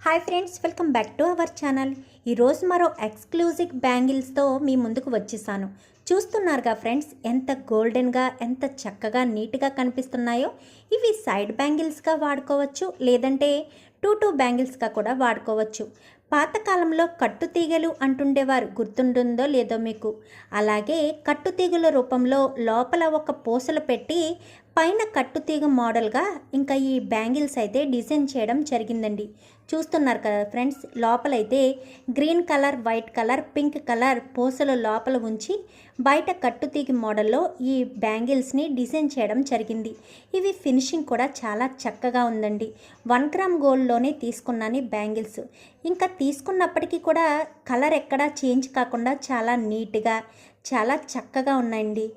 Hi friends, welcome back to our channel. ఈరోజు మరో exclusive బ్యాంగిల్స్తో మీ ముందుకు వచ్చేసాను. చూస్తున్నారుగా ఫ్రెండ్స్, ఎంత గోల్డెన్గా, ఎంత చక్కగా, నీట్గా కనిపిస్తున్నాయో. ఇవి సైడ్ బ్యాంగిల్స్గా వాడుకోవచ్చు, లేదంటే టూ బ్యాంగిల్స్గా కూడా వాడుకోవచ్చు. పాతకాలంలో కట్టుతీగలు అంటుండేవారు, గుర్తుంటుందో లేదో మీకు. అలాగే కట్టుతీగల రూపంలో లోపల ఒక పూసలు పెట్టి పైన కట్టుతీగ మోడల్గా ఇంకా ఈ బ్యాంగిల్స్ అయితే డిజైన్ చేయడం జరిగిందండి. చూస్తున్నారు కదా ఫ్రెండ్స్, లోపలైతే green colour, white colour, pink colour పూసలు లోపల ఉంచి బయట కట్టుతీగ మోడల్లో ఈ బ్యాంగిల్స్ని డిజైన్ చేయడం జరిగింది. ఇవి ఫినిషింగ్ కూడా చాలా చక్కగా ఉందండి. 1 గ్రామ్ గోల్డ్లోనే తీసుకున్నాను బ్యాంగిల్స్. ఇంకా తీసుకున్నప్పటికీ కూడా కలర్ ఎక్కడా చేంజ్ కాకుండా చాలా నీట్గా, చాలా చక్కగా ఉన్నాయండి.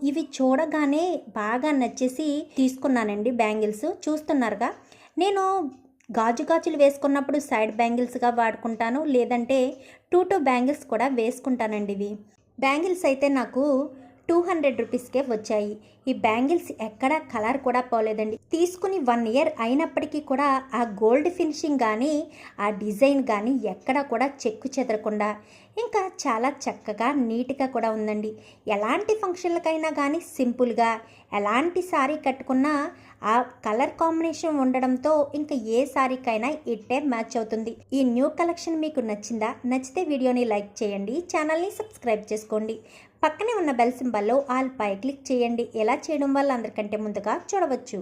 ఇవి చూడగానే బాగా నచ్చేసి తీసుకున్నానండి బ్యాంగిల్స్. చూస్తున్నారుగా, నేను గాజులు వేసుకున్నప్పుడు సైడ్ బ్యాంగిల్స్గా వాడుకుంటాను, లేదంటే టూ బ్యాంగిల్స్ కూడా వేసుకుంటానండి. ఇవి బ్యాంగిల్స్ అయితే నాకు 200 రూపీస్కే వచ్చాయి. ఈ బ్యాంగిల్స్ ఎక్కడా కలర్ కూడా పోలేదండి. తీసుకుని 1 ఇయర్ అయినప్పటికీ కూడా ఆ గోల్డ్ ఫినిషింగ్ కానీ, ఆ డిజైన్ కానీ ఎక్కడా కూడా చెక్కు చెదరకుండా ఇంకా చాలా చక్కగా, నీట్గా కూడా ఉందండి. ఎలాంటి ఫంక్షన్లకైనా కానీ సింపుల్గా ఎలాంటి శారీ కట్టుకున్నా ఆ కలర్ కాంబినేషన్ ఉండడంతో ఇంకా ఏ శారీకైనా ఇట్టే మ్యాచ్ అవుతుంది. ఈ న్యూ కలెక్షన్ మీకు నచ్చిందా? నచ్చితే వీడియోని లైక్ చేయండి, ఛానల్ని సబ్స్క్రైబ్ చేసుకోండి. పక్కనే ఉన్న బెల్ సింబల్లో ఆల్ పై క్లిక్ చేయండి. ఎలా చేయడం వల్ల అందరికంటే ముందుగా చూడవచ్చు.